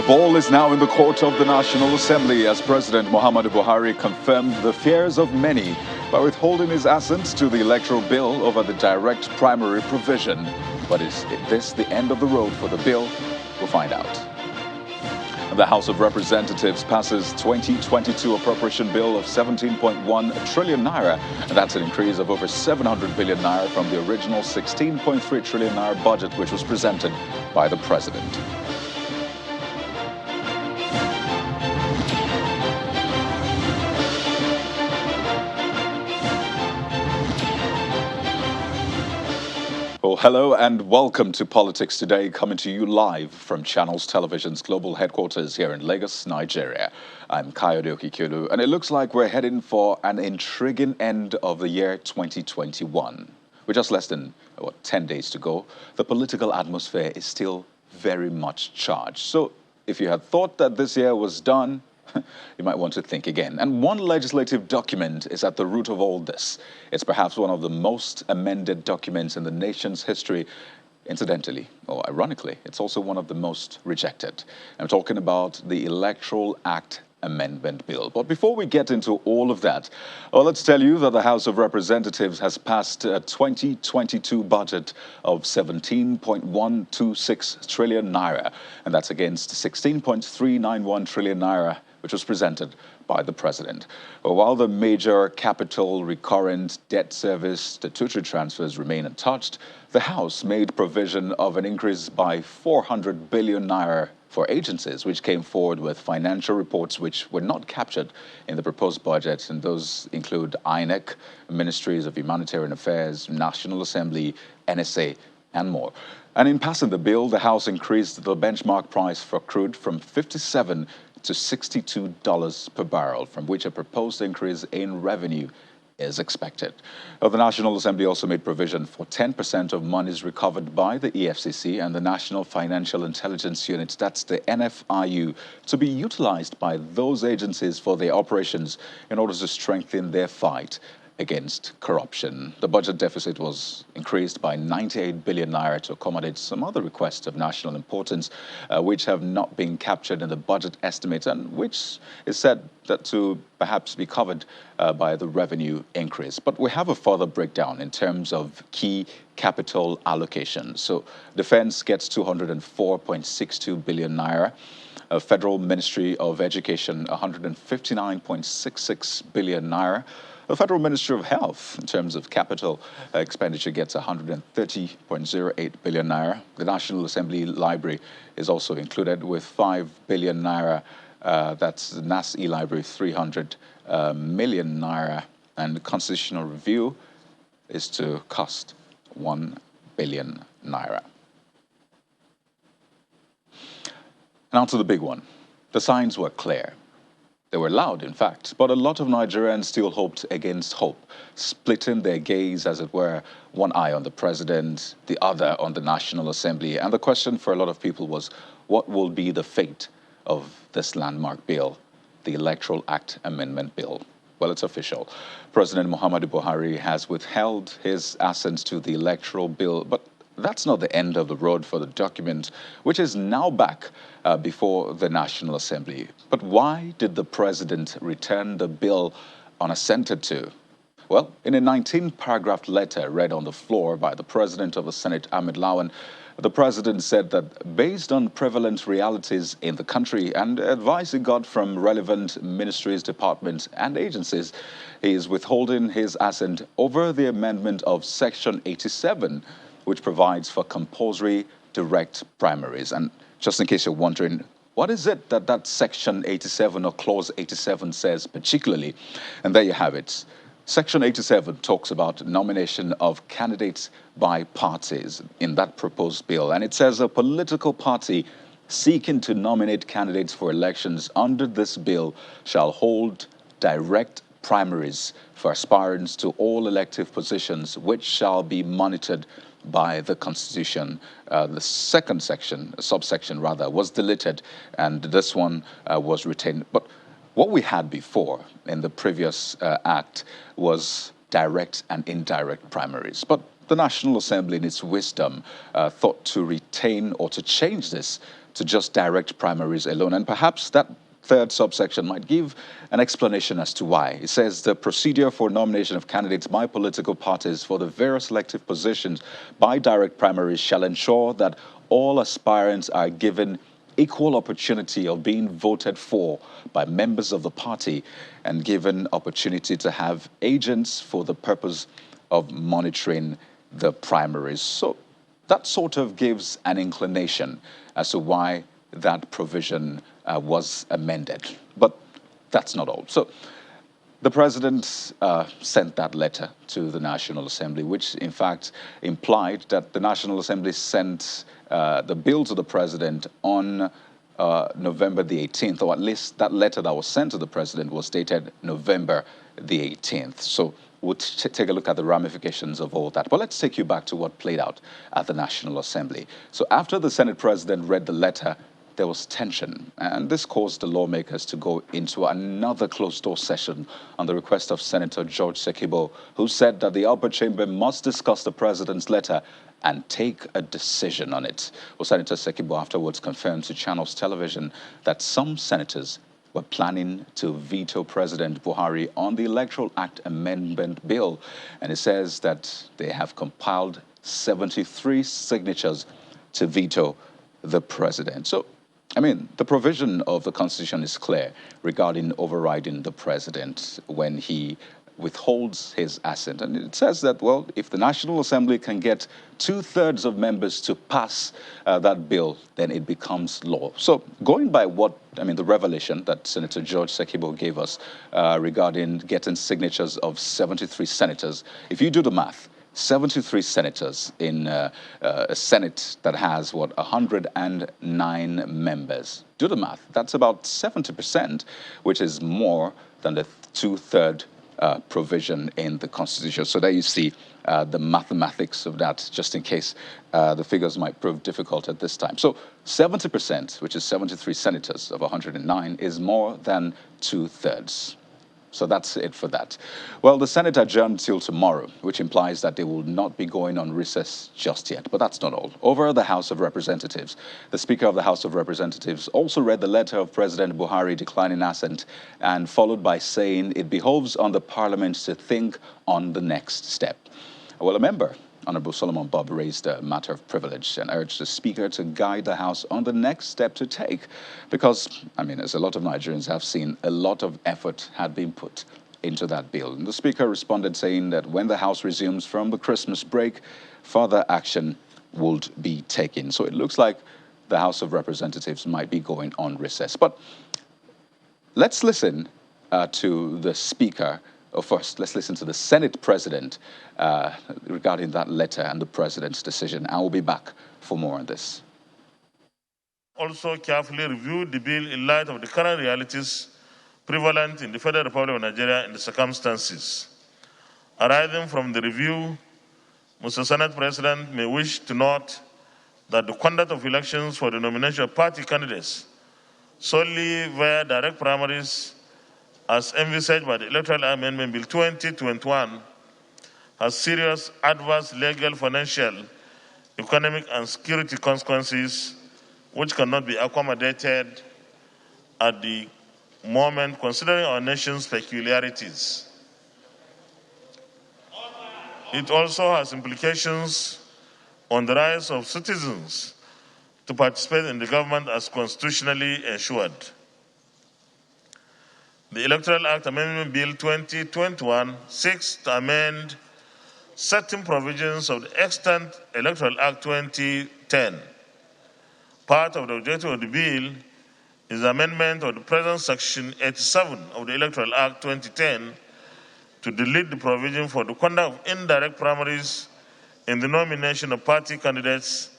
ball is now in the court of the National Assembly as President Muhammadu Buhari confirmed the fears of many by withholding his assent to the Electoral Bill over the direct primary provision. But is this the end of the road for the bill? We'll find out. The House of Representatives passes 2022 appropriation bill of 17.1 trillion naira, and that's an increase of over 700 billion naira from the original 16.3 trillion naira budget which was presented by the president. Well, hello and welcome to Politics Today, coming to you live from Channels Television's global headquarters here in Lagos, Nigeria. I'm Kayode Okikelu, and it looks like we're heading for an intriguing end of the year 2021. With just less than 10 days to go, the political atmosphere is still very much charged. So if you had thought that this year was done, you might want to think again. And one legislative document is at the root of all this. It's perhaps one of the most amended documents in the nation's history. Incidentally, or ironically, it's also one of the most rejected. I'm talking about the Electoral Act Amendment Bill. But before we get into all of that, let's tell you that the House of Representatives has passed a 2022 budget of 17.126 trillion naira, and that's against 16.391 trillion naira, which was presented by the president. Well, while the major capital, recurrent, debt service, statutory transfers remain untouched, the House made provision of an increase by 400 billion naira for agencies which came forward with financial reports which were not captured in the proposed budget, and those include INEC, Ministries of Humanitarian Affairs, National Assembly, NSA, and more. And in passing the bill, the House increased the benchmark price for crude from $57 to $62 per barrel, from which a proposed increase in revenue is expected. The National Assembly also made provision for 10% of monies recovered by the EFCC and the National Financial Intelligence Unit, that's the NFIU, to be utilized by those agencies for their operations in order to strengthen their fight against corruption. The budget deficit was increased by 98 billion naira to accommodate some other requests of national importance, which have not been captured in the budget estimate and which is said that to perhaps be covered by the revenue increase. But we have a further breakdown in terms of key capital allocations. So defense gets 204.62 billion naira. Federal Ministry of Education, 159.66 billion naira. The Federal Ministry of Health, in terms of capital expenditure, gets 130.08 billion naira. The National Assembly Library is also included with 5 billion naira. That's the NASS e-library, 300 million naira. And the Constitutional Review is to cost 1 billion naira. Now to the big one. The signs were clear. They were loud, in fact, but a lot of Nigerians still hoped against hope, splitting their gaze, as it were, one eye on the president, the other on the National Assembly. And the question for a lot of people was, what will be the fate of this landmark bill, the Electoral Act Amendment Bill? Well, it's official. President Muhammadu Buhari has withheld his assent to the Electoral Bill, but that's not the end of the road for the document, which is now back before the National Assembly. But why did the president return the bill unassented to? Well, in a 19-paragraph letter read on the floor by the president of the Senate, Ahmed Lawan, the president said that based on prevalent realities in the country and advice he got from relevant ministries, departments, and agencies, he is withholding his assent over the amendment of Section 87, which provides for compulsory direct primaries. And just in case you're wondering, what is it that that Section 87 or Clause 87 says particularly? And there you have it. Section 87 talks about nomination of candidates by parties in that proposed bill. And it says a political party seeking to nominate candidates for elections under this bill shall hold direct primaries for aspirants to all elective positions, which shall be monitored by the Constitution. The second section, subsection rather, was deleted, and this one was retained. But what we had before in the previous act was direct and indirect primaries. But the National Assembly, in its wisdom, thought to retain or to change this to just direct primaries alone. And perhaps that third subsection might give an explanation as to why. It says the procedure for nomination of candidates by political parties for the various elective positions by direct primaries shall ensure that all aspirants are given equal opportunity of being voted for by members of the party and given opportunity to have agents for the purpose of monitoring the primaries. So that sort of gives an inclination as to why that provision was amended. But that's not all. So the president sent that letter to the National Assembly, which in fact implied that the National Assembly sent the bill to the president on November the 18th, or at least that letter that was sent to the president was dated November the 18th. So we'll take a look at the ramifications of all that. But let's take you back to what played out at the National Assembly. So after the Senate president read the letter, there was tension, and this caused the lawmakers to go into another closed-door session on the request of Senator George Sekibo, who said that the upper chamber must discuss the president's letter and take a decision on it. Well, Senator Sekibo afterwards confirmed to Channels Television that some senators were planning to veto President Buhari on the Electoral Act Amendment Bill, and it says that they have compiled 73 signatures to veto the president. So, I mean, the provision of the Constitution is clear regarding overriding the president when he withholds his assent. And it says that, well, if the National Assembly can get 2/3 of members to pass that bill, then it becomes law. So going by the revelation that Senator George Sekibo gave us regarding getting signatures of 73 senators, if you do the math, 73 senators in a Senate that has, 109 members. Do the math. That's about 70%, which is more than the 2/3 provision in the Constitution. So there you see the mathematics of that, just in case the figures might prove difficult at this time. So 70%, which is 73 senators of 109, is more than 2/3. So that's it for that. Well, the Senate adjourned till tomorrow, which implies that they will not be going on recess just yet. But that's not all. Over the House of Representatives, the Speaker of the House of Representatives also read the letter of President Buhari declining assent, and followed by saying it behoves on the Parliament to think on the next step. Well, a member, Honorable Solomon Bob, raised a matter of privilege and urged the Speaker to guide the House on the next step to take because, as a lot of Nigerians have seen, a lot of effort had been put into that bill. And the Speaker responded saying that when the House resumes from the Christmas break, further action would be taken. So it looks like the House of Representatives might be going on recess. But let's listen to the Speaker. First, let's listen to the Senate President regarding that letter and the President's decision. I will be back for more on this. Also carefully review the bill in light of the current realities prevalent in the Federal Republic of Nigeria and the circumstances. Arising from the review, Mr. Senate President may wish to note that the conduct of elections for the nomination of party candidates solely via direct primaries as envisaged by the Electoral Amendment Bill 2021, has serious adverse legal, financial, economic, and security consequences which cannot be accommodated at the moment, considering our nation's peculiarities. It also has implications on the rights of citizens to participate in the government as constitutionally ensured. The Electoral Act Amendment Bill 2021 seeks to amend certain provisions of the extant Electoral Act 2010. Part of the objective of the bill is the amendment of the present Section 87 of the Electoral Act 2010 to delete the provision for the conduct of indirect primaries in the nomination of party candidates,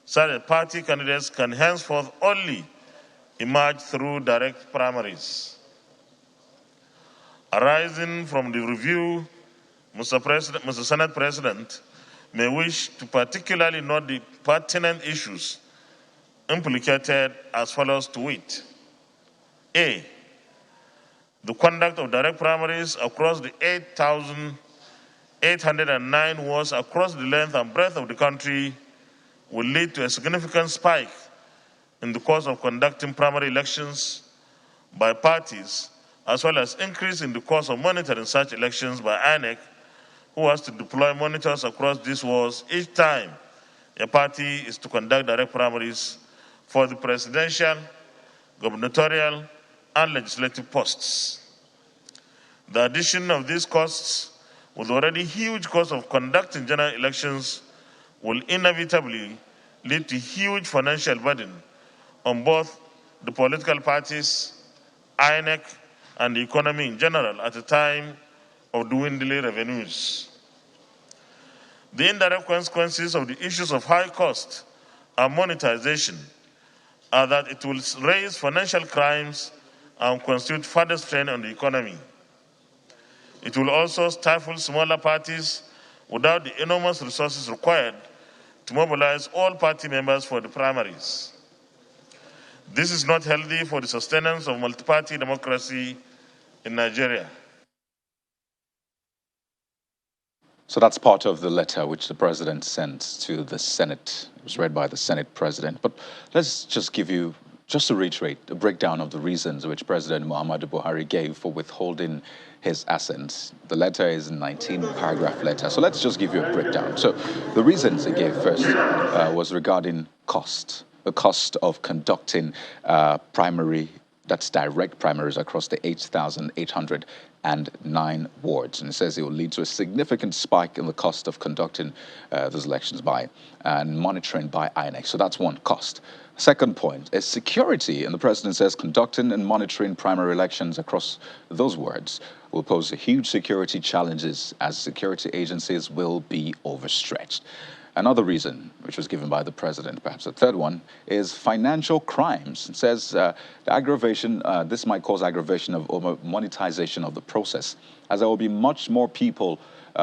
so that party candidates can henceforth only emerge through direct primaries. Arising from the review, Mr. Senate President may wish to particularly note the pertinent issues implicated as follows to wit. A, the conduct of direct primaries across the 8,809 wards across the length and breadth of the country will lead to a significant spike in the course of conducting primary elections by parties, as well as increase in the cost of monitoring such elections by INEC, who has to deploy monitors across these wards each time a party is to conduct direct primaries for the presidential, gubernatorial, and legislative posts. The addition of these costs, with the already huge cost of conducting general elections, will inevitably lead to huge financial burden on both the political parties, INEC, and the economy in general at a time of dwindling revenues. The indirect consequences of the issues of high cost and monetization are that it will raise financial crimes and constitute further strain on the economy. It will also stifle smaller parties without the enormous resources required to mobilize all party members for the primaries. This is not healthy for the sustenance of multi-party democracy in Nigeria. So that's part of the letter which the president sent to the Senate. It was read by the Senate president. But let's just give you, just to reiterate, a breakdown of the reasons which President Muhammadu Buhari gave for withholding his assent. The letter is a 19-paragraph letter. So let's just give you a breakdown. So the reasons he gave first was regarding cost, the cost of conducting primary, that's direct primaries across the 8,809 wards. And it says it will lead to a significant spike in the cost of conducting those elections by and monitoring by INEC. So that's one cost. Second point is security. And the president says conducting and monitoring primary elections across those wards will pose huge security challenges as security agencies will be overstretched. Another reason, which was given by the president, perhaps a third one, is financial crimes. It says the aggravation, this might cause aggravation of monetization of the process, as there will be much more people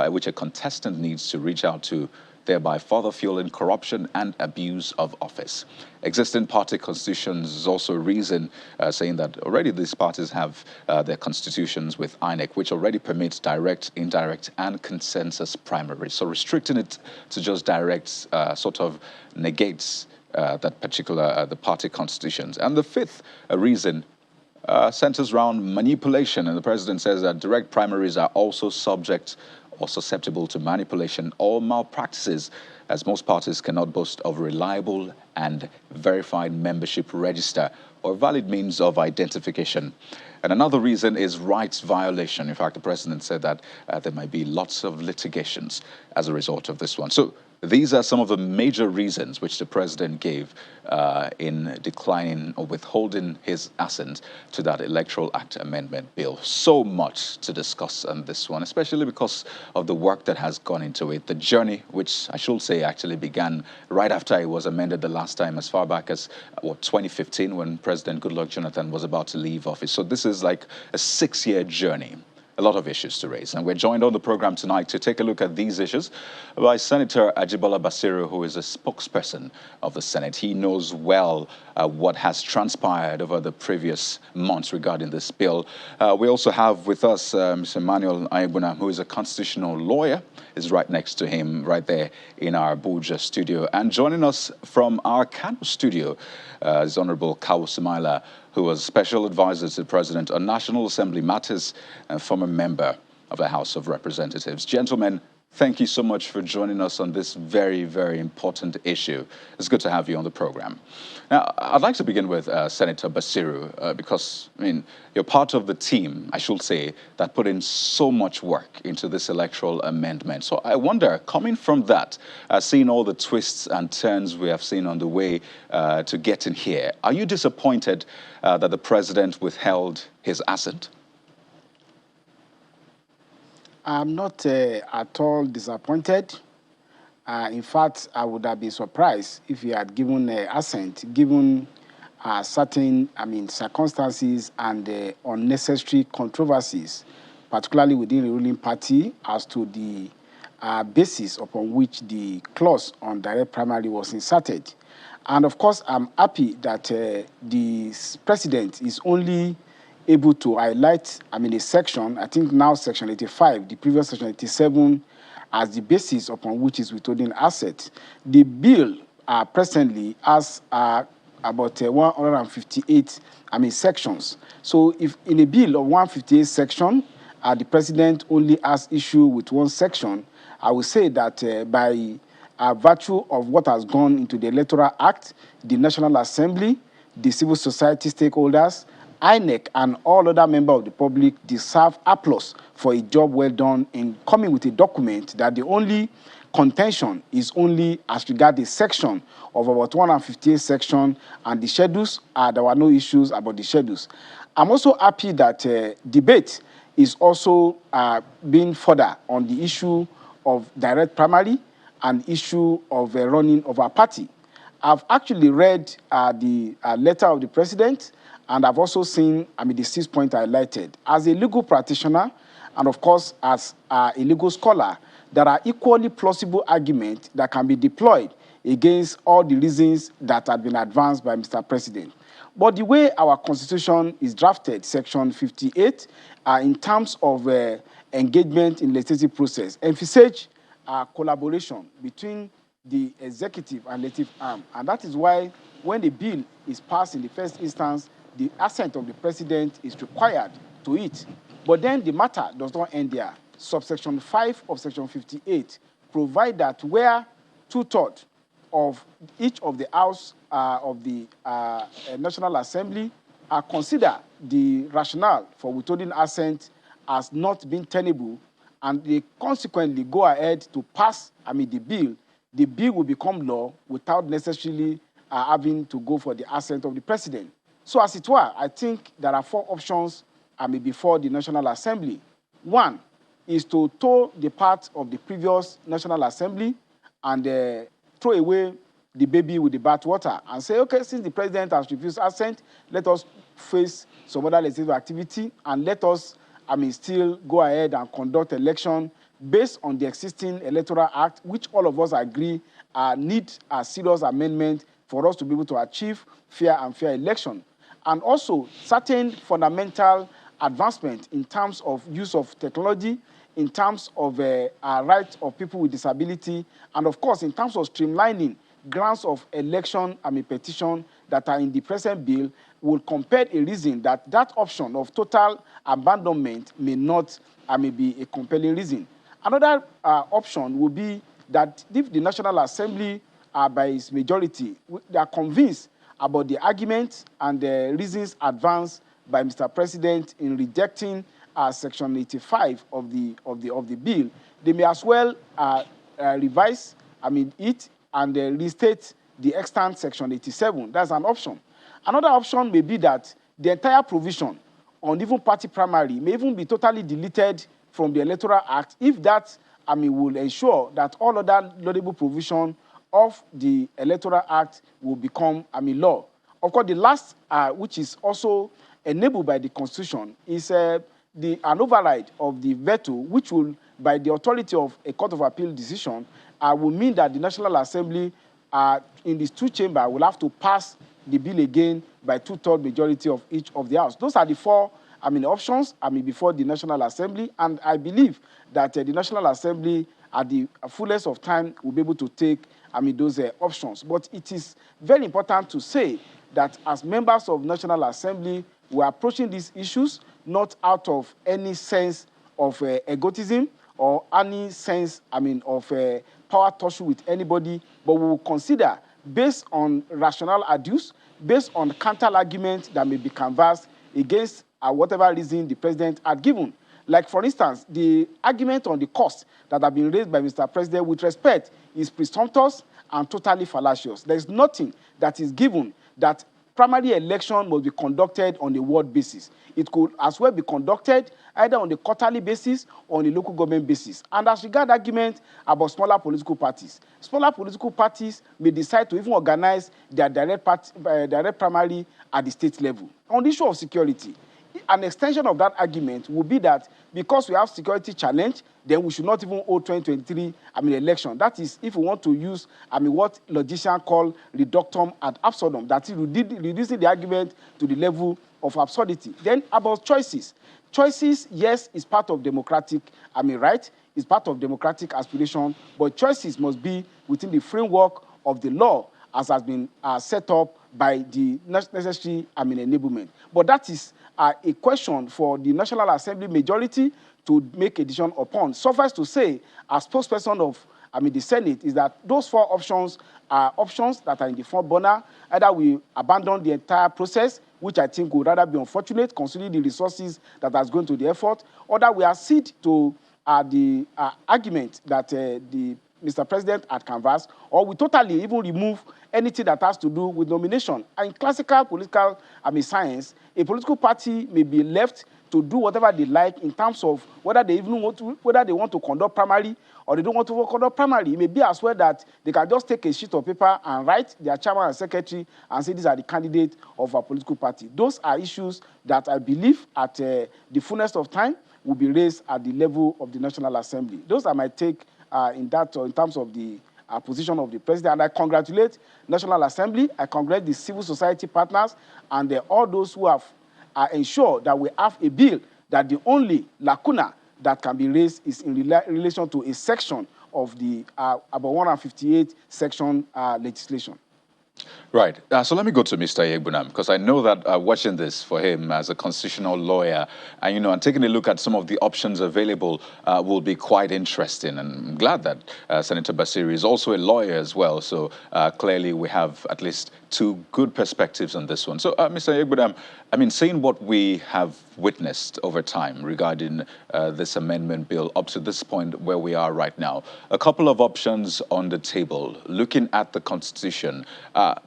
which a contestant needs to reach out to, thereby further fueling corruption and abuse of office. Existing party constitutions is also a reason, saying that already these parties have their constitutions with INEC, which already permits direct, indirect, and consensus primaries. So restricting it to just direct sort of negates that particular, the party constitutions. And the fifth reason centers around manipulation. And the president says that direct primaries are also subject or susceptible to manipulation or malpractices, as most parties cannot boast of reliable and verified membership register or valid means of identification. And another reason is rights violation. In fact, the president said that there might be lots of litigations as a result of this one. So these are some of the major reasons which the president gave in declining or withholding his assent to that Electoral Act Amendment Bill. So much to discuss on this one, especially because of the work that has gone into it. The journey, which I should say actually began right after it was amended the last time, as far back as 2015, when President Goodluck Jonathan was about to leave office. So this is like a 6-year journey. A lot of issues to raise. And we're joined on the program tonight to take a look at these issues by Senator Ajibola Basiru, who is a spokesperson of the Senate. He knows well what has transpired over the previous months regarding this bill. We also have with us Mr. Emmanuel Aibuna, who is a constitutional lawyer, is right next to him, right there in our Abuja studio. And joining us from our Kano studio is Honorable Kawu Sumaila, who was Special Advisor to the President on National Assembly Matters and former member of the House of Representatives. Gentlemen, thank you so much for joining us on this very, very important issue. It's good to have you on the program. Now, I'd like to begin with Senator Basiru, because, I mean, you're part of the team, I should say, that put in so much work into this electoral amendment. So I wonder, coming from that, seeing all the twists and turns we have seen on the way to getting here, are you disappointed that the president withheld his assent? I'm not at all disappointed. In fact, I would have been surprised if he had given assent, given certain, circumstances and unnecessary controversies, particularly within the ruling party, as to the basis upon which the clause on direct primary was inserted. And of course, I'm happy that the president is only able to highlight, a section, I think now section 85, the previous section 87, as the basis upon which is withholding asset. The bill presently has about 158, sections. So if in a bill of 158 section, the president only has issue with one section, I would say that by virtue of what has gone into the Electoral Act, the National Assembly, the civil society stakeholders, INEC, and all other members of the public deserve applause for a job well done in coming with a document that the only contention is only as regards the section of about 158 section and the schedules. There were no issues about the schedules. I'm also happy that debate is also being further on the issue of direct primary and issue of running of our party. I've actually read the letter of the president, and I've also seen, the 6 points highlighted. As a legal practitioner, and of course, as a legal scholar, there are equally plausible arguments that can be deployed against all the reasons that have been advanced by Mr. President. But the way our Constitution is drafted, Section 58, in terms of engagement in legislative process, emphasizes collaboration between the executive and legislative arm. And that is why when the bill is passed in the first instance, the assent of the president is required to it. But then the matter does not end there. Subsection 5 of Section 58 provides that where 2/3 of each of the House of the National Assembly consider the rationale for withholding assent as not being tenable, and they consequently go ahead to pass the bill will become law without necessarily having to go for the assent of the president. So as it were, I think there are 4 options before the National Assembly. One is to toe the part of the previous National Assembly and throw away the baby with the bathwater and say, okay, since the president has refused assent, let us face some other legislative activity and let us still go ahead and conduct election based on the existing Electoral Act, which all of us agree need a serious amendment for us to be able to achieve fair election. And also certain fundamental advancement in terms of use of technology, in terms of rights of people with disability, and of course in terms of streamlining grants of election petition that are in the present bill, will compel a reason that that option of total abandonment may not be a compelling reason. Another option would be that if the National Assembly, by its majority, they are convinced about the arguments and the reasons advanced by Mr. President in rejecting Section 85 of the bill, they may as well revise it and restate the extant Section 87. That's an option. Another option may be that the entire provision on even party primary may even be totally deleted from the Electoral Act if that will ensure that all other laudable provision of the Electoral Act will become law. Of course, the last, which is also enabled by the Constitution, is an override of the veto, which will, by the authority of a Court of Appeal decision, will mean that the National Assembly in these 2 chambers will have to pass the bill again by 2/3 majority of each of the House. Those are the 4 options before the National Assembly, and I believe that the National Assembly at the fullest of time will be able to take those options. But it is very important to say that as members of National Assembly, we are approaching these issues not out of any sense of egotism or any sense of power tussle with anybody, but we will consider based on rational adduce, based on counter arguments that may be canvassed against whatever reason the president had given. Like, for instance, the argument on the cost that have been raised by Mr. President with respect is presumptuous and totally fallacious. There is nothing that is given that primary election must be conducted on a ward basis. It could as well be conducted either on a quarterly basis or on a local government basis. And as regards argument about smaller political parties may decide to even organize their direct primary at the state level. On the issue of security, an extension of that argument would be that because we have security challenge, then we should not even hold 2023 election. That is, if we want to use what logicians call reductum ad absurdum, that is reducing the argument to the level of absurdity. Then about choices. Choices, yes, is part of democratic right, is part of democratic aspiration, but choices must be within the framework of the law as has been set up by the necessary enablement. But that is a question for the National Assembly majority to make a decision upon. Suffice to say, as spokesperson of the Senate, is that those 4 options are options that are in the front burner. Either we abandon the entire process, which I think would rather be unfortunate considering the resources that has gone to the effort, or that we accede to the argument that the Mr. President had canvassed, or we totally even remove anything that has to do with nomination. And in classical political science, a political party may be left to do whatever they like in terms of whether they even want to, whether they want to conduct primary or they don't want to conduct primary. It may be as well that they can just take a sheet of paper and write their chairman and secretary and say these are the candidates of a political party. Those are issues that I believe at the fullness of time will be raised at the level of the National Assembly. Those are my take in terms of the position of the president. And I congratulate National Assembly. I congratulate the civil society partners and all those who have ensured that we have a bill that the only lacuna that can be raised is in relation to a section of the about 158 section legislation. Right. So let me go to Mr. Yegbunam, because I know that watching this for him as a constitutional lawyer, and and taking a look at some of the options available will be quite interesting. And I'm glad that Senator Basiri is also a lawyer as well. So clearly we have at least 2 good perspectives on this one. So Mr. Yegbunam, seeing what we have witnessed over time regarding this amendment bill up to this point where we are right now, a couple of options on the table, looking at the Constitution,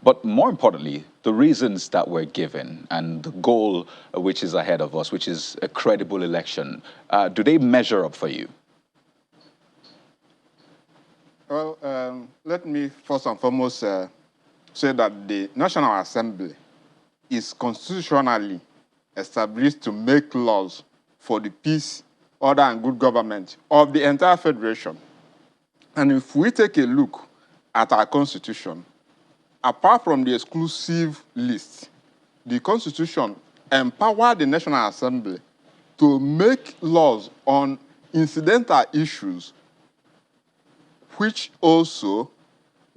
but more importantly, the reasons that we're given and the goal which is ahead of us, which is a credible election, do they measure up for you? Well, let me first and foremost say that the National Assembly is constitutionally established to make laws for the peace, order, and good government of the entire federation. And if we take a look at our Constitution, apart from the exclusive list, the Constitution empowered the National Assembly to make laws on incidental issues, which also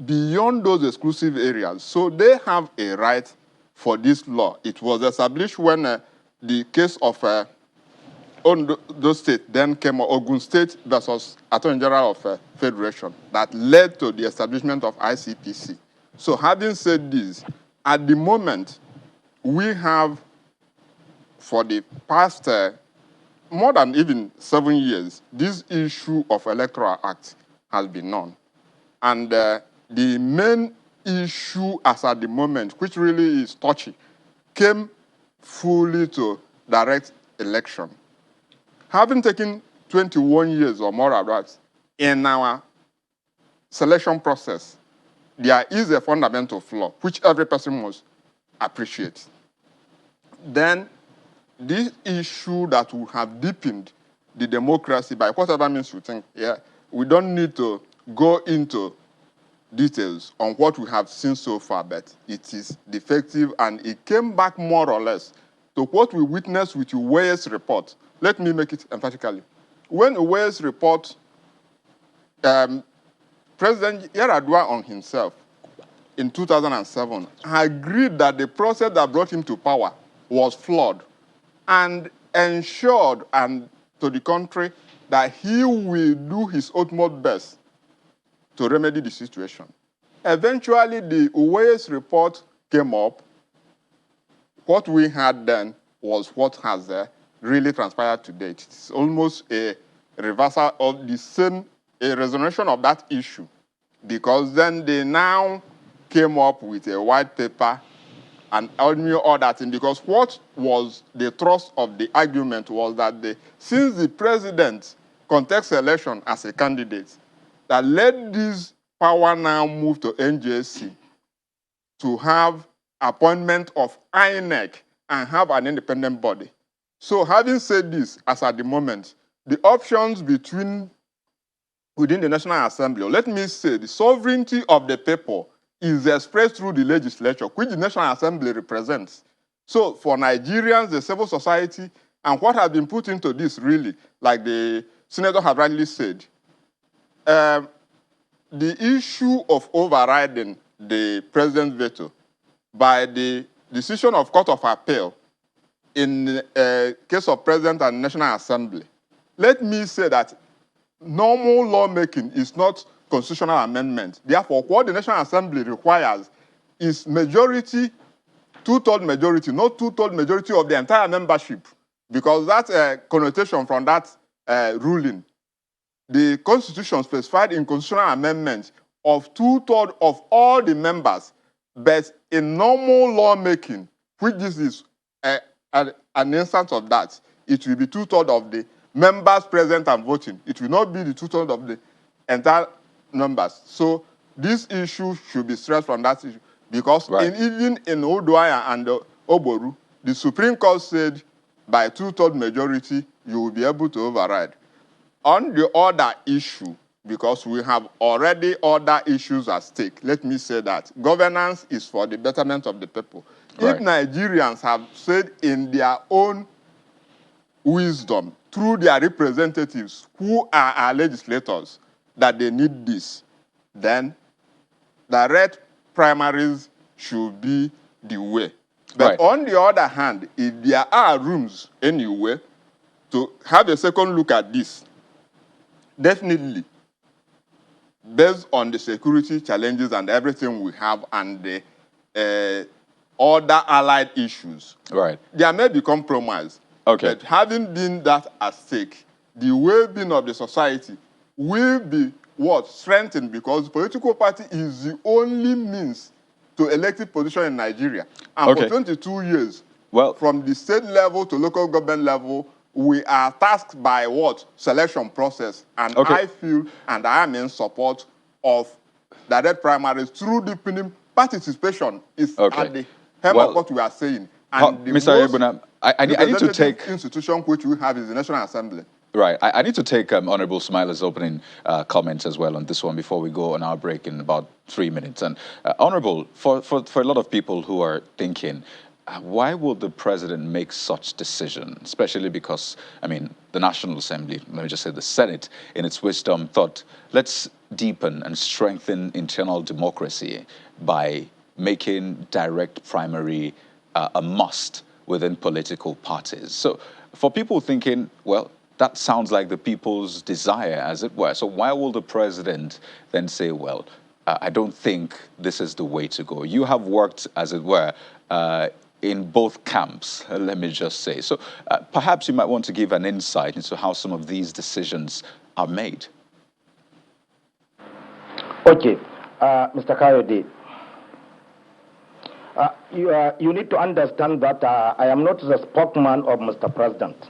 beyond those exclusive areas. So they have a right for this law. It was established when the case of Ondo State then came, Ogun State versus Attorney General of Federation, that led to the establishment of ICPC. So having said this, at the moment, we have, for the past more than even 7 years, this issue of Electoral Act has been known. And the main issue as at the moment, which really is touchy, came fully to direct election. Having taken 21 years or more about in our selection process, there is a fundamental flaw which every person must appreciate. Then this issue that would have deepened the democracy by whatever means you think, we don't need to go into details on what we have seen so far, but it is defective, and it came back more or less to what we witnessed with Uwe's report. Let me make it emphatically. When Uwe's report, President Yar'Adua on himself in 2007 agreed that the process that brought him to power was flawed and ensured to the country that he will do his utmost best to remedy the situation. Eventually, the Uwe's report came up. What we had then was what has really transpired to date. It's almost a reversal of the same, a resolution of that issue, because then they now came up with a white paper and all that thing, because what was the thrust of the argument was that since the president contests election as a candidate, that let this power now move to NJC to have appointment of INEC and have an independent body. So having said this, as at the moment, the options within the National Assembly, or let me say the sovereignty of the people, is expressed through the legislature, which the National Assembly represents. So for Nigerians, the civil society, and what has been put into this really, like the senator has rightly said, the issue of overriding the president's veto by the decision of Court of Appeal in the case of President and National Assembly, let me say that normal lawmaking is not constitutional amendment. Therefore, what the National Assembly requires is majority, two-thirds majority, not two-thirds majority of the entire membership, because that's a connotation from that ruling. The Constitution specified in constitutional amendments of two-thirds of all the members, but in normal lawmaking, which this is an instance of that, it will be two-thirds of the members present and voting. It will not be the two-thirds of the entire numbers. So this issue should be stressed from that issue, because even in Oduaya and Oboru, the Supreme Court said by two-thirds majority, you will be able to override. On the other issue, because we have already other issues at stake, let me say that governance is for the betterment of the people. If Nigerians have said in their own wisdom, through their representatives, who are our legislators, that they need this, then direct primaries should be the way. But on the other hand, if there are rooms anyway to have a second look at this, definitely, based on the security challenges and everything we have and the other allied issues, there may be compromise. But having been that at stake, the well-being of the society will be strengthened, because political party is the only means to elected position in Nigeria. And for 22 years, from the state level to local government level, we are tasked by selection process. And I feel, and I am in support of direct primaries through deepening participation is at the hem of what we are saying. And the Mr. Ebuna, I need to take institution which we have is the National Assembly. Right. I need to take Honorable Smiler's opening comments as well on this one before we go on our break in about 3 minutes. And Honorable, for a lot of people who are thinking, why would the president make such decision? Especially because, I mean, the National Assembly, let me just say the Senate, in its wisdom, thought, let's deepen and strengthen internal democracy by making direct primary a must within political parties. So for people thinking, well, that sounds like the people's desire, as it were. So why will the president then say, well, I don't think this is the way to go? You have worked, as it were, in both camps, let me just say. So perhaps you might want to give an insight into how some of these decisions are made. Okay, Mr. Kayode, you need to understand that I am not the spokesman of Mr. President.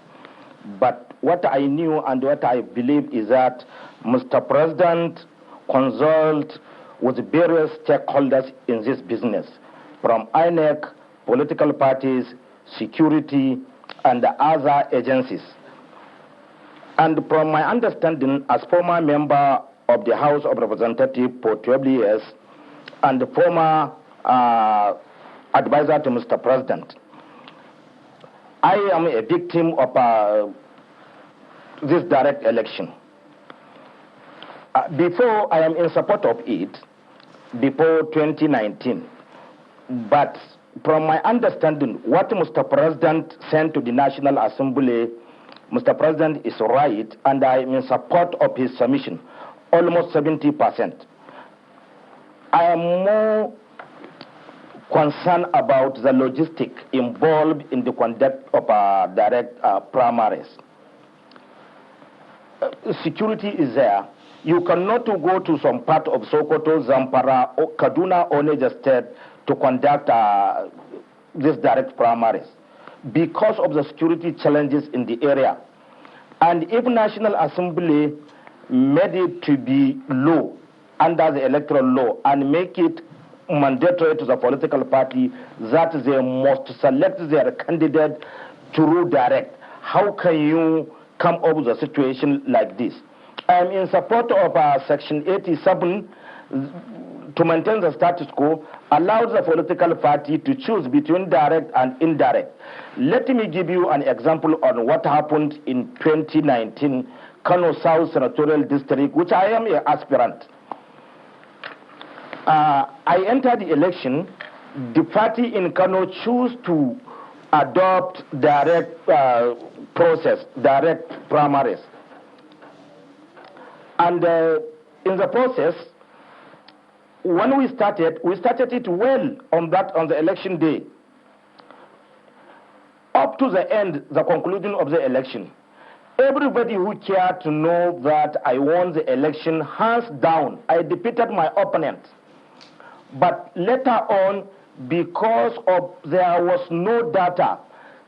But what I knew and what I believe is that Mr. President consult with various stakeholders in this business, from INEC, political parties, security, and other agencies. And from my understanding, as former member of the House of Representatives for 12 years and former advisor to Mr. President, I am a victim of this direct election. Before, I am in support of it, before 2019. But from my understanding, what Mr. President sent to the National Assembly, Mr. President is right, and I am in support of his submission, almost 70%. I am more concerned about the logistic involved in the conduct of direct primaries. Security is there. You cannot go to some part of Sokoto, Zamfara, or Kaduna or Niger State to conduct these direct primaries because of the security challenges in the area. And if National Assembly made it to be law under the electoral law and make it mandatory to the political party that they must select their candidate through direct, how can you come up with a situation like this? I am in support of Section 87 to maintain the status quo, allows the political party to choose between direct and indirect. Let me give you an example on what happened in 2019, Kano South Senatorial District, which I am an aspirant. I entered the election. The party in Kano chose to adopt direct process, direct primaries. And in the process, when we started it well on the election day. Up to the end, the conclusion of the election. Everybody who cared to know that I won the election, hands down, I defeated my opponent. But later on, because there was no data,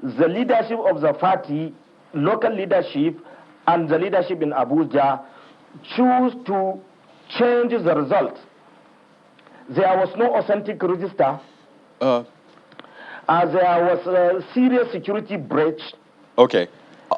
the leadership of the party, local leadership, and the leadership in Abuja chose to change the result. There was no authentic register. There was a serious security breach. Okay.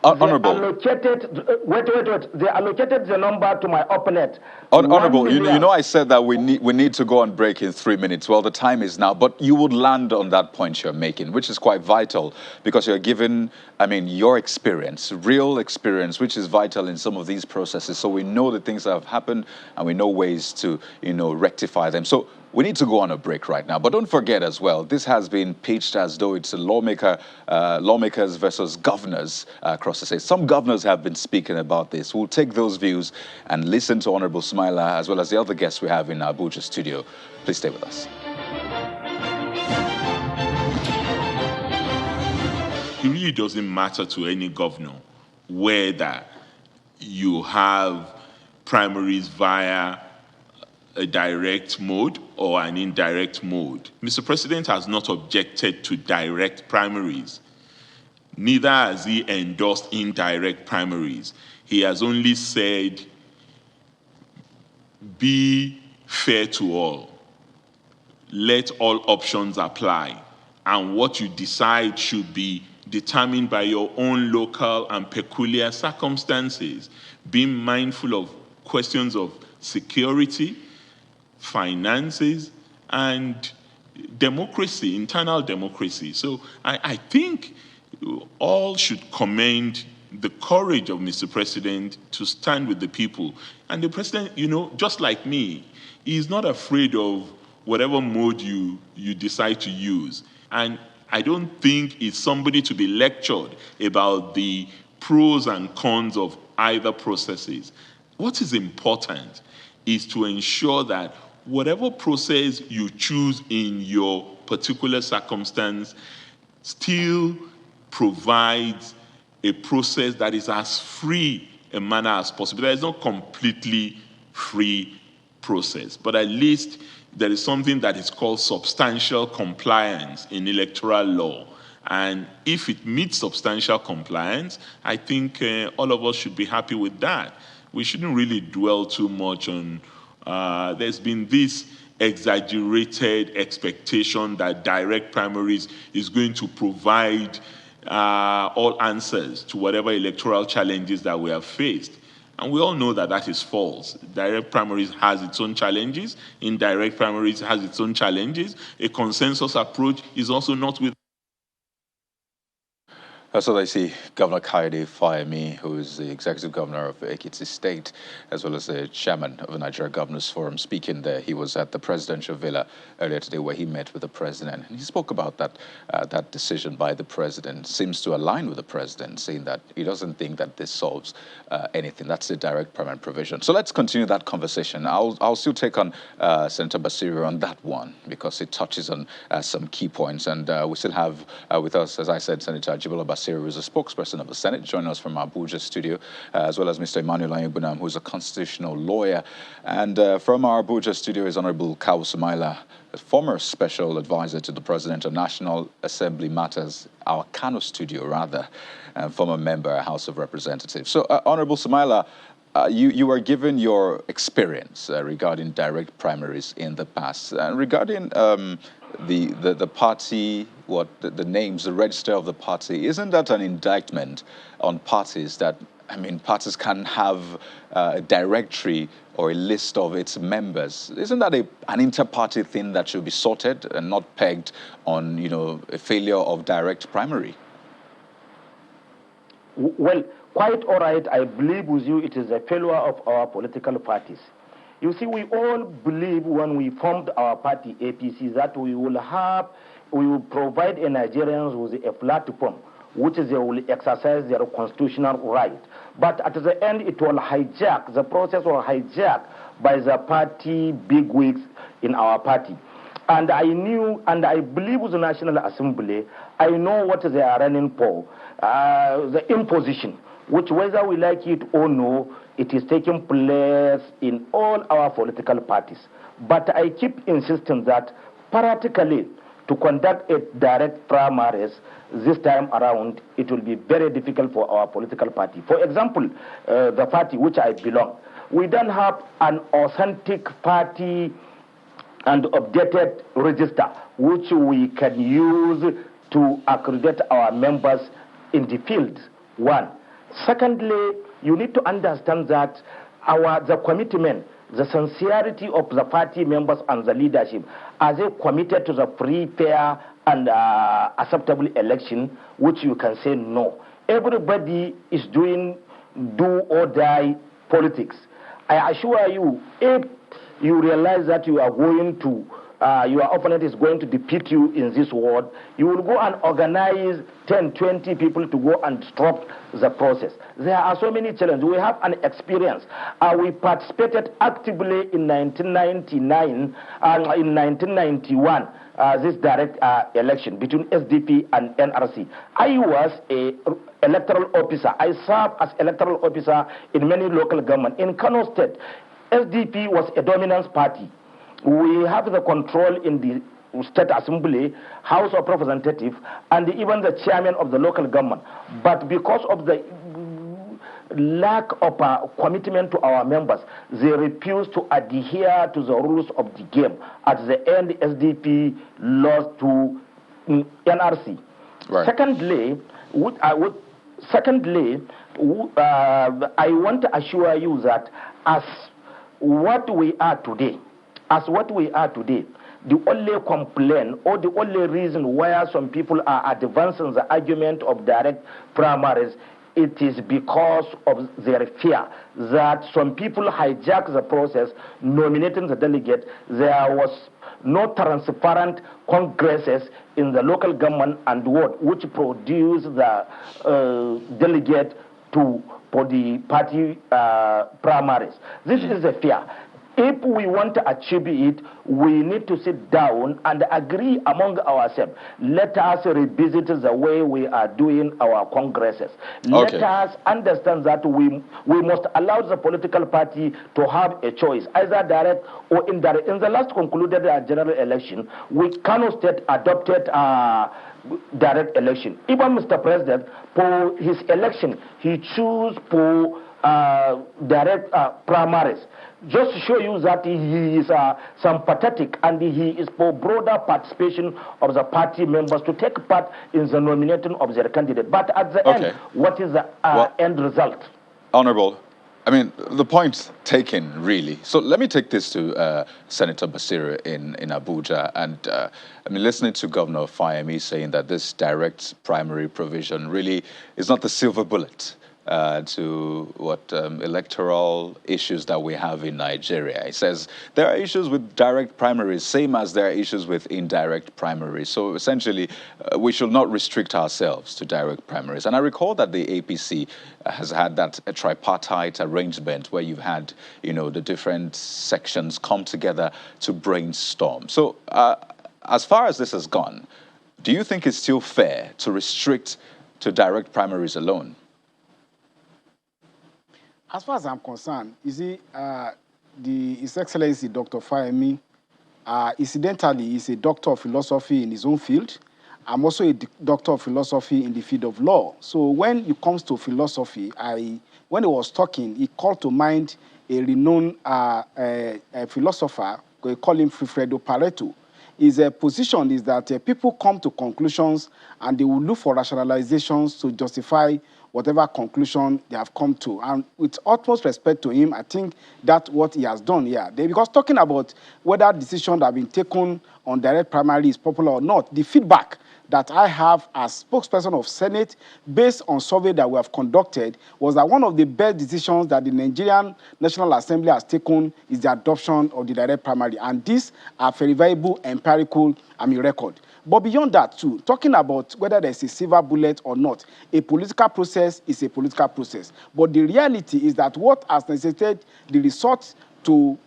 Honorable. They allocated the number to my opponent. Honorable, you know I said that we need to go on break in 3 minutes. Well, the time is now, but you would land on that point you're making, which is quite vital because you're given, I mean, your experience, real experience, which is vital in some of these processes. So we know the things that have happened and we know ways to, rectify them. So we need to go on a break right now. But don't forget as well, this has been pitched as though it's a lawmakers versus governors across the state. Some governors have been speaking about this. We'll take those views and listen to Honorable Smaila as well as the other guests we have in our Abuja studio. Please stay with us. It really doesn't matter to any governor whether you have primaries via a direct mode or an indirect mode. Mr. President has not objected to direct primaries. Neither has he endorsed indirect primaries. He has only said, be fair to all. Let all options apply. And what you decide should be determined by your own local and peculiar circumstances, being mindful of questions of security, finances, and democracy, internal democracy. So I think all should commend the courage of Mr. President to stand with the people. And the president, just like me, is not afraid of whatever mode you decide to use. And I don't think it's somebody to be lectured about the pros and cons of either processes. What is important is to ensure that whatever process you choose in your particular circumstance still provides a process that is as free a manner as possible. There is no completely free process, but at least there is something that is called substantial compliance in electoral law. And if it meets substantial compliance, I think all of us should be happy with that. We shouldn't really dwell too much on there's been this exaggerated expectation that direct primaries is going to provide all answers to whatever electoral challenges that we have faced. And we all know that that is false. Direct primaries has its own challenges. Indirect primaries has its own challenges. A consensus approach is also not with. So I see Governor Kayode Fayemi, who is the executive governor of Ekiti State, as well as the chairman of the Nigeria Governors Forum, speaking there. He was at the presidential villa earlier today where he met with the president. And he spoke about that decision by the president seems to align with the president, saying that he doesn't think that this solves anything. That's the direct primary provision. So let's continue that conversation. I'll still take on Senator Basiru on that one because it touches on some key points. And we still have with us, as I said, Senator Ajibola Basiru, who is a spokesperson of the Senate, joining us from our Abuja studio, as well as Mr. Emmanuel Ayubunam, who is a constitutional lawyer. And from our Abuja studio is Honorable Kawu Smaila, a former special advisor to the President of National Assembly Matters, our Kano studio rather, and former member, House of Representatives. So, Honorable Smaila, you were given your experience regarding direct primaries in the past. Regarding the party, the names, the register of the party, isn't that an indictment on parties that, parties can have a directory or a list of its members? Isn't that an inter-party thing that should be sorted and not pegged on, a failure of direct primary? Well, quite all right. I believe with you it is a failure of our political parties. You see, we all believe when we formed our party, APC, that we will provide Nigerians with a platform which they will exercise their constitutional right. But at the end, it will hijack, the process will hijack by the party bigwigs in our party. And I knew, and I believe with the National Assembly, I know what they are running for, the imposition, which whether we like it or no, it is taking place in all our political parties. But I keep insisting that practically to conduct a direct primaries this time around, it will be very difficult for our political party. For example, the party which I belong, we don't have an authentic party and updated register which we can use to accredit our members in the field. One. Secondly, you need to understand that the commitment, the sincerity of the party members and the leadership, are they committed to the free, fair, and acceptable election, which you can say no. Everybody is doing do or die politics. I assure you, if you realize that you are going to, your opponent is going to defeat you in this ward, you will go and organize 10, 20 people to go and disrupt the process. There are so many challenges. We have an experience. We participated actively in 1999 and in 1991, this direct election between SDP and NRC. I was an electoral officer. I served as electoral officer in many local government. In Kano State, SDP was a dominant party. We have the control in the State Assembly, House of Representatives, and even the chairman of the local government. But because of the lack of commitment to our members, they refused to adhere to the rules of the game. At the end, SDP lost to NRC. Right. Secondly, I want to assure you that as what we are today, the only complaint or the only reason why some people are advancing the argument of direct primaries, it is because of their fear that some people hijack the process, nominating the delegate. There was no transparent congresses in the local government and ward which produce the delegate for the party primaries. This is a fear. If we want to achieve it, we need to sit down and agree among ourselves. Let us revisit the way we are doing our congresses. Okay. Let us understand that we must allow the political party to have a choice, either direct or indirect. In the last concluded general election, Kano State adopted direct election. Even Mr. President, for his election, he chose for direct primaries. Just to show you that he is sympathetic and he is for broader participation of the party members to take part in the nominating of their candidate. But at the end, what is the end result? Honorable, I mean, the point's taken, really. So let me take this to Senator Basira in Abuja. And I mean, listening to Governor Fayemi saying that this direct primary provision really is not the silver bullet to what electoral issues that we have in Nigeria. He says there are issues with direct primaries, same as there are issues with indirect primaries. So essentially, we should not restrict ourselves to direct primaries. And I recall that the APC has had that tripartite arrangement where you've had, you know, the different sections come together to brainstorm. So as far as this has gone, do you think it's still fair to restrict to direct primaries alone? As far as I'm concerned, you see, His Excellency Dr. Fayemi, incidentally, is a doctor of philosophy in his own field. I'm also a doctor of philosophy in the field of law. So when it comes to philosophy, when he was talking, he called to mind a renowned philosopher, we call him Fredo Pareto. His position is that people come to conclusions and they will look for rationalizations to justify whatever conclusion they have come to. And with utmost respect to him, I think that's what he has done here. Because talking about whether decisions that have been taken on direct primary is popular or not, the feedback that I have as spokesperson of Senate, based on survey that we have conducted, was that one of the best decisions that the Nigerian National Assembly has taken is the adoption of the direct primary. And these are verifiable, empirical, record. But beyond that, too, talking about whether there's a silver bullet or not, a political process is a political process. But the reality is that what has necessitated the resort to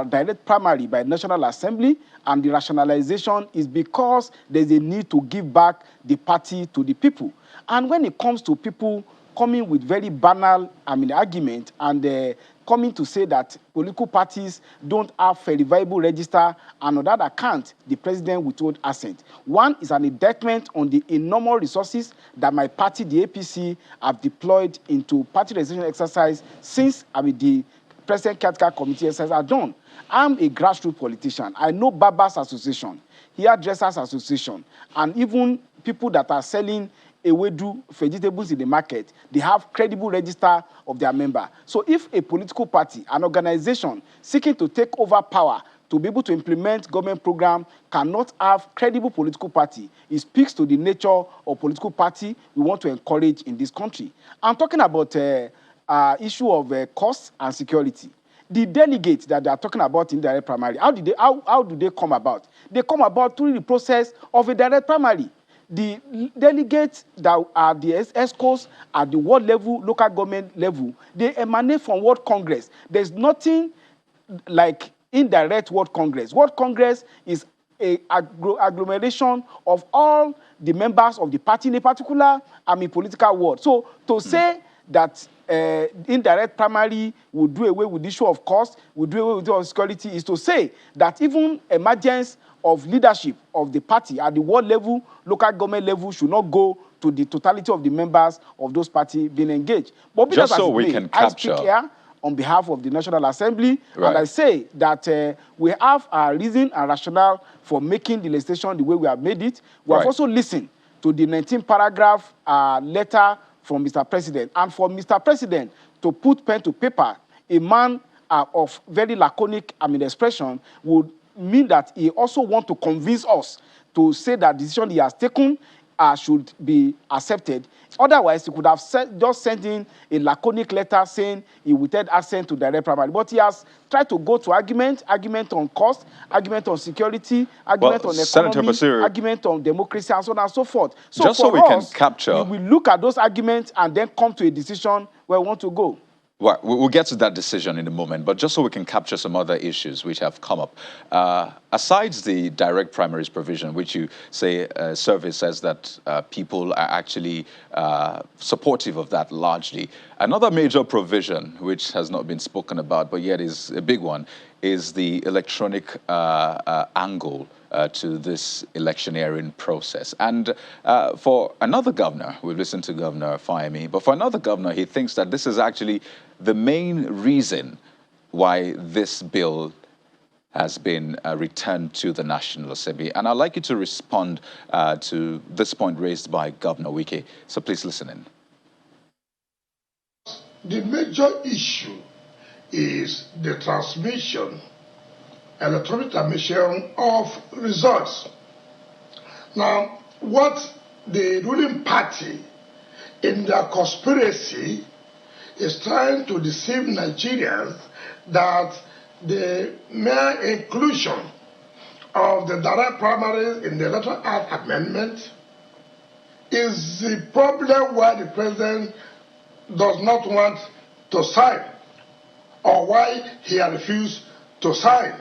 direct primary by National Assembly and the rationalization is because there's a need to give back the party to the people. And when it comes to people coming with very banal argument and coming to say that political parties don't have verifiable register, and on that account, the president withhold assent. One is an indictment on the enormous resources that my party, the APC, have deployed into party registration exercise since the President Caretaker Committee exercise are done. I'm a grassroots politician. I know Barbers Association, Hairdressers Association, and even people that are selling ewedu vegetables in the market, they have credible register of their member. So if a political party, an organization seeking to take over power to be able to implement government program cannot have credible political party, it speaks to the nature of political party we want to encourage in this country. I'm talking about issue of cost and security. The delegates that they are talking about in direct primary, how do they come about? They come about through the process of a direct primary. The delegates that are the ESCOs at the world level, local government level, they emanate from World Congress. There's nothing like indirect World Congress. World Congress is an agglomeration of all the members of the party in a particular political world. So to say that indirect primary will do away with the issue of cost, will do away with the issue of security, is to say that even emergence of leadership of the party at the world level, local government level, should not go to the totality of the members of those parties being engaged. But just so we can capture, I speak here on behalf of the National Assembly, right, and I say that we have a reason and rationale for making the legislation the way we have made it. We have also listened to the 19-paragraph letter from Mr. President. And for Mr. President to put pen to paper, a man of very laconic expression would mean that he also wants to convince us to say that the decision he has taken should be accepted. Otherwise, he could have just sent in a laconic letter saying he withheld assent to direct primary. But he has tried to go to argument on cost, argument on security, argument on economy, argument on democracy, and so on and so forth. So just so we can capture, we look at those arguments and then come to a decision where we want to go. Well, we'll get to that decision in a moment, but just so we can capture some other issues which have come up. Aside the direct primaries provision, which you say survey says that people are actually supportive of that largely, another major provision which has not been spoken about, but yet is a big one, is the electronic angle to this electioneering process. And for another governor, we've listened to Governor Fayemi, but for another governor, he thinks that this is actually the main reason why this bill has been returned to the National Assembly. And I'd like you to respond to this point raised by Governor Wike. So please listen in. The major issue is the transmission, electronic transmission of results. Now, what the ruling party in their conspiracy is trying to deceive Nigerians that the mere inclusion of the direct primaries in the Electoral Act amendment is the problem why the president does not want to sign, or why he has refused to sign.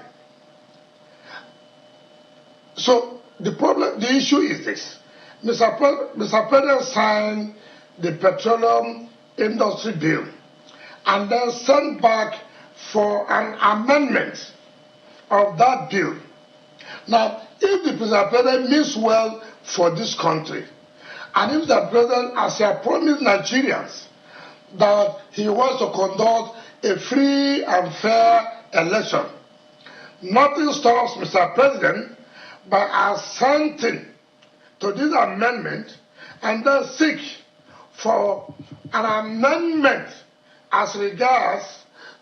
So the issue is this. Mr. President signed the Petroleum Industry Bill and then sent back for an amendment of that bill. Now, if the President means well for this country, and if the President, as he had promised Nigerians, that he wants to conduct a free and fair election, nothing stops Mr. President by assenting to this amendment and then seek for an amendment as regards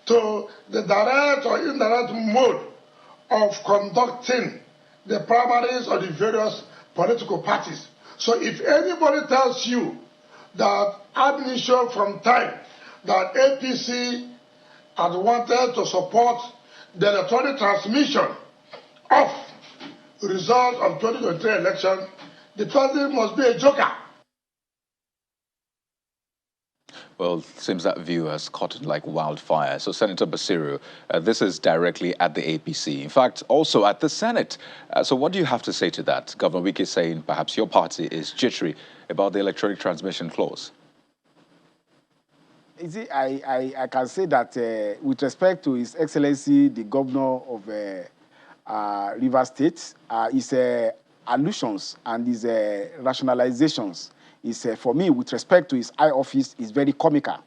to the direct or indirect mode of conducting the primaries of the various political parties. So if anybody tells you that ammunition from time that APC had wanted to support the electronic transmission of the result of 2023 election, the president must be a joker. Well, it seems that view has caught like wildfire. So, Senator Basiru, this is directly at the APC. In fact, also at the Senate. So what do you have to say to that? Governor Wike is saying perhaps your party is jittery about the electronic transmission clause. You see, I can say that with respect to His Excellency, the Governor of Rivers State, his allusions and his rationalizations is, for me, with respect to his high office, is very comical.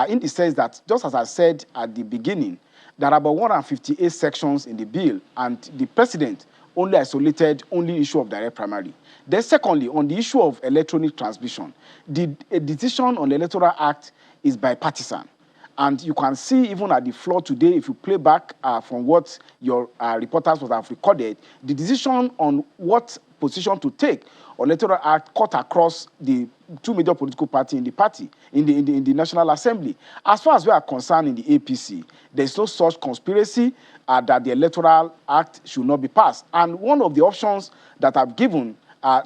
In the sense that, just as I said at the beginning, there are about 158 sections in the bill, and the president only isolated only issue of direct primary. Then secondly, on the issue of electronic transmission, the decision on the Electoral Act is bipartisan. And you can see even at the floor today, if you play back from what your reporters would have recorded, the decision on what position to take on Electoral Act cut across the two major political parties in the National Assembly. As far as we are concerned in the APC, there is no such conspiracy that the Electoral Act should not be passed. And one of the options that I've given,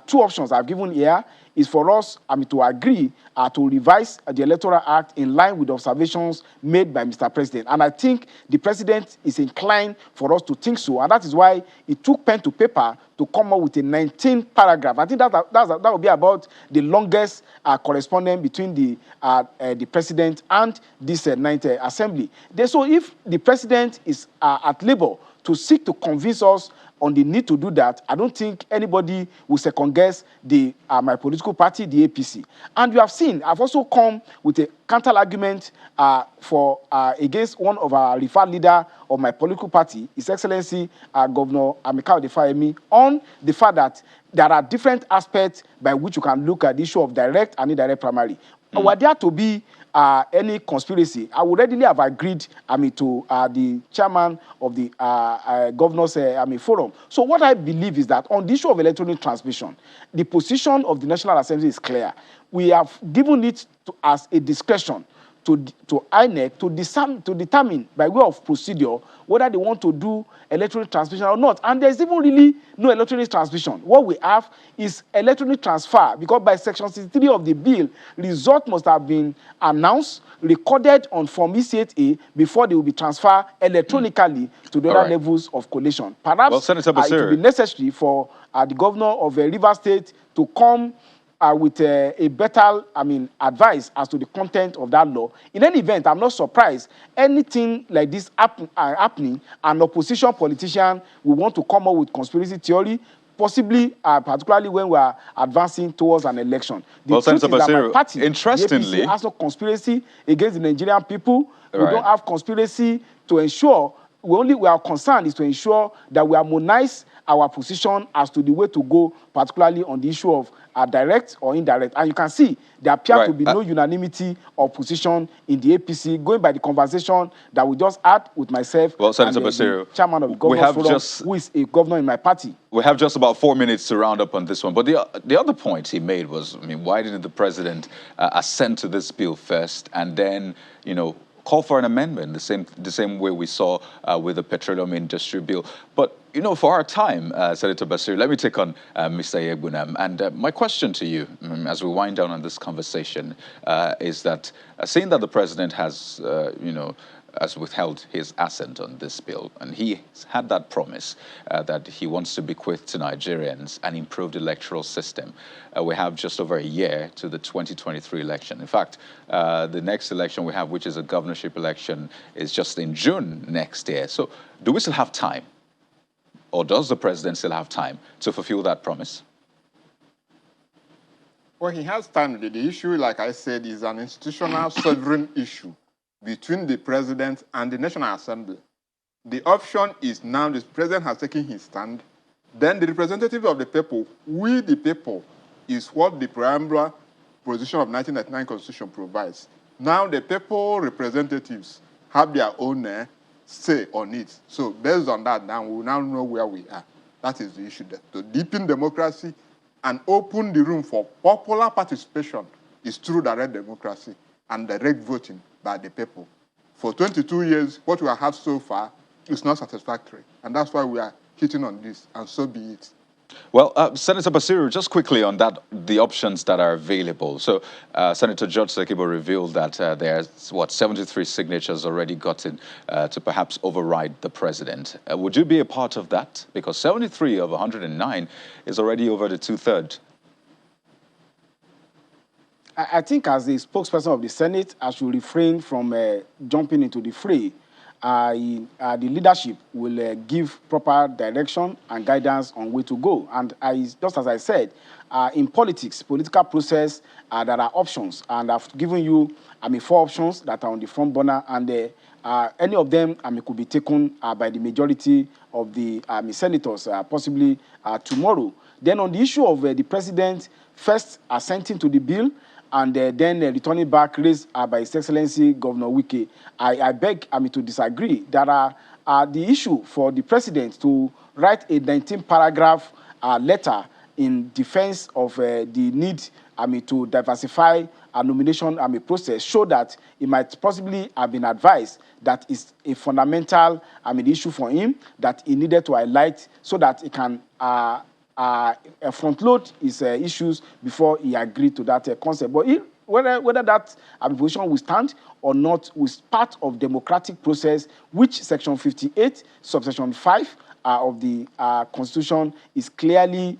two options I've given here, is for us to agree to revise the Electoral Act in line with the observations made by Mr. President. And I think the President is inclined for us to think so. And that is why he took pen to paper to come up with a 19th paragraph. I think that will be about the longest correspondence between the President and this 9th Assembly. So if the President is at labor to seek to convince us on the need to do that, I don't think anybody will second-guess my political party, the APC. And you have seen, I've also come with a counter-argument against one of our referred leader of my political party, His Excellency Governor Amikao Defayemi, on the fact that there are different aspects by which you can look at the issue of direct and indirect primary. Were there to be any conspiracy, I would readily have agreed to the chairman of the governors forum. So what I believe is that on the issue of electronic transmission, the position of the National Assembly is clear. We have given it as a discretion to INEC to determine by way of procedure whether they want to do electronic transmission or not. And there's even really no electronic transmission. What we have is electronic transfer, because by Section 63 of the bill, result must have been announced, recorded on Form E68A before they will be transferred electronically to the other levels of collation. Perhaps it will be necessary for the governor of Rivers State to come with a better, advice as to the content of that law. In any event, I'm not surprised anything like this happening, an opposition politician will want to come up with conspiracy theory, possibly, particularly when we are advancing towards an election. The truth is that my party, interestingly, the APC, has no conspiracy against the Nigerian people. We don't have conspiracy to ensure. We are concerned is to ensure that we harmonize our position as to the way to go, particularly on the issue of direct or indirect. And you can see there appears to be no unanimity of position in the APC, going by the conversation that we just had with myself Senator and Basiru, the chairman of the Governors Forum, who is a governor in my party. We have just about 4 minutes to round up on this one. But the other point he made was, why didn't the president assent to this bill first and then, call for an amendment the same way we saw with the petroleum industry bill? But for our time, Senator Basiru, let me take on Mr. Yegbunam. And my question to you, as we wind down on this conversation, is that seeing that the president has, has withheld his assent on this bill, and he had that promise that he wants to bequeath to Nigerians an improved electoral system. We have just over a year to the 2023 election. In fact, the next election we have, which is a governorship election, is just in June next year. So do we still have time? Or does the president still have time to fulfill that promise? Well, he has time. The issue, like I said, is an institutional sovereign issue between the president and the National Assembly. The option is now the president has taken his stand. Then the representative of the people, we the people, is what the preamble position of 1999 Constitution provides. Now the people representatives have their own say on it. So based on that, now we will now know where we are. That is the issue there. To deepen democracy and open the room for popular participation is through direct democracy and direct voting by the people. For 22 years, what we have had so far is not satisfactory, and that's why we are hitting on this, and so be it. Well, Senator Basiru, just quickly on that, the options that are available. So Senator George Sekibo revealed that there's, 73 signatures already gotten to perhaps override the president. Would you be a part of that? Because 73 of 109 is already over the two-thirds. I think as the spokesperson of the Senate, I should refrain from jumping into the fray. The leadership will give proper direction and guidance on where to go. And just as I said, in politics, political process, there are options. And I've given you 4 options that are on the front burner. And any of them could be taken by the majority of the senators, possibly tomorrow. Then on the issue of the president first assenting to the bill, and then returning back raised by His Excellency Governor Wike, I beg to disagree. There are the issue for the president to write a 19-paragraph letter in defense of the need to diversify a nomination process, show that it might possibly have been advised that is a fundamental issue for him that he needed to highlight so that he can front load his issues before he agreed to that concept. But whether that position will stand or not was part of democratic process, which Section 58, subsection 5 of the Constitution is clearly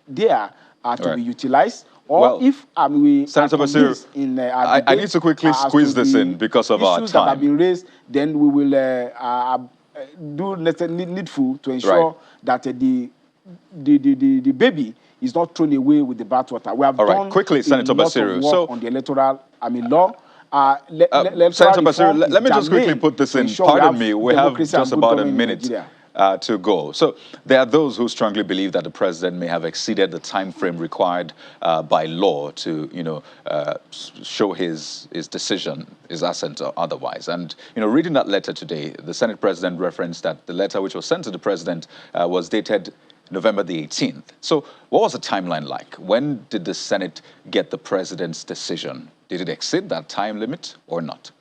there to be utilized. Or well, if we Senator Basiru, in I need to quickly squeeze this in because of our time. Issues that have been raised, then we will do needful to ensure that the baby is not thrown away with the bathwater. We have done quickly, Senator Basiru. So on the electoral, law. Senator Basiru, let me just quickly put this in. Pardon me, we have just about a minute to go. So there are those who strongly believe that the president may have exceeded the time frame required by law to, show his decision, his assent or otherwise. And, reading that letter today, the Senate president referenced that the letter which was sent to the president was dated November the 18th. So what was the timeline like? When did the Senate get the president's decision? Did it exceed that time limit or not?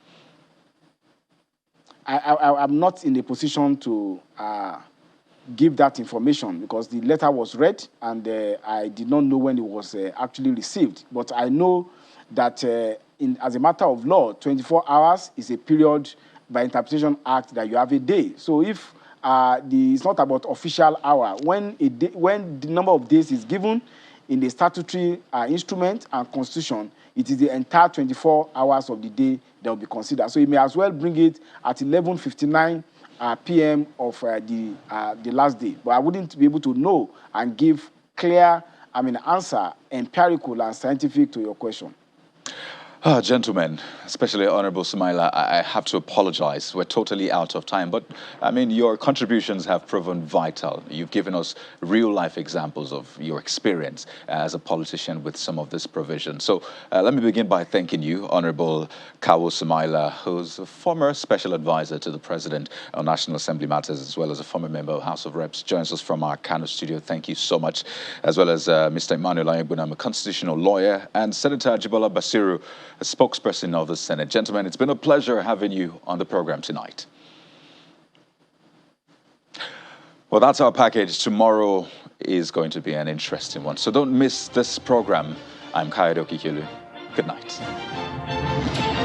I'm not in a position to give that information because the letter was read and I did not know when it was actually received. But I know that as a matter of law, 24 hours is a period by Interpretation Act that you have a day. So if it's not about official hour. When the number of days is given in the statutory instrument and constitution, it is the entire 24 hours of the day that will be considered. So you may as well bring it at 11:59 p.m. of the last day. But I wouldn't be able to know and give clear, answer, empirical and scientific to your question. Gentlemen, especially Honorable Sumaila, I have to apologize. We're totally out of time. But, your contributions have proven vital. You've given us real-life examples of your experience as a politician with some of this provision. So let me begin by thanking you, Honorable Kawu Sumaila, who's a former special advisor to the President on National Assembly Matters, as well as a former member of House of Reps, joins us from our Kano studio. Thank you so much. As well as Mr. Emmanuel Ayegbunam, a constitutional lawyer, and Senator Ajibola Basiru, a spokesperson of the Senate. Gentlemen, it's been a pleasure having you on the program tonight. Well, that's our package. Tomorrow is going to be an interesting one. So don't miss this program. I'm Kayode Okikelu. Good night.